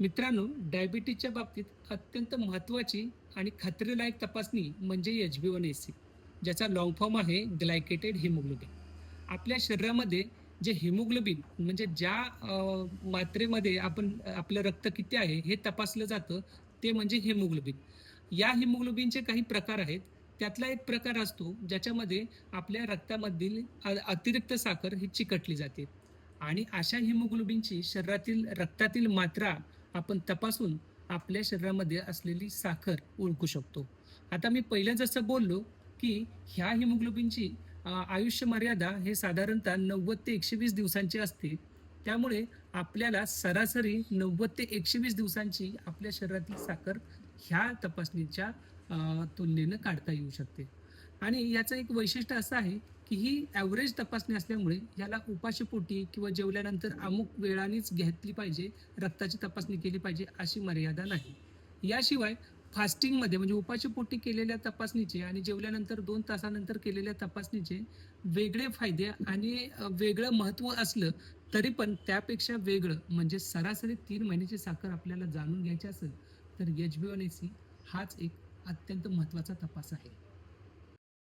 मित्रांनो, डायबिटीजच्या बाबतीत अत्यंत महत्त्वाची आणि खात्रीलायक तपासणी म्हणजे HbA1c, ज्याचा लाँग फॉर्म आहे ग्लायकेटेड हिमोग्लोबिन. आपल्या शरीरामध्ये जे हिमोग्लोबिन म्हणजे ज्या मात्रेमध्ये आपलं रक्त किती आहे हे तपासलं जातं, ते म्हणजे हिमोग्लोबिन. या हिमोग्लोबिनचे काही प्रकार आहेत. त्यातला एक प्रकार असतो ज्याच्यामध्ये आपल्या रक्तामधील अतिरिक्त साखर ही चिकटली जाते आणि अशा हिमोग्लोबिनची शरीरातील रक्तातील मात्रा आपण तपासून आपल्या शरीरामध्ये असलेली साखर ओळखू शकतो. आता मी पहिलं जसं बोललो, की ह्या हिमोग्लोबिनची आयुष्य मर्यादा हे साधारणतः 90 ते 120 दिवसांची असते. त्यामुळे आपल्याला सरासरी 90 ते 120 दिवसांची आपल्या शरीरातील साखर ह्या तपासणीच्या तुलनेनं काढता येऊ शकते. आणि याचं एक वैशिष्ट्य असं आहे, की ही ॲव्हरेज तपासणी असल्यामुळे याला उपाशीपोटी किंवा जेवल्यानंतर अमुक वेळानेच घेतली पाहिजे, रक्ताची तपासणी केली पाहिजे अशी मर्यादा नाही. याशिवाय फास्टिंगमध्ये म्हणजे उपाशीपोटी केलेल्या तपासणीचे आणि जेवल्यानंतर 2 तासानंतर केलेल्या तपासणीचे वेगळे फायदे आणि वेगळं महत्त्व असलं तरी पण त्यापेक्षा वेगळं म्हणजे सरासरी 3 महिन्याची साखर आपल्याला जाणून घ्यायची असेल तर HbA1c हाच एक अत्यंत महत्त्वाचा तपास आहे.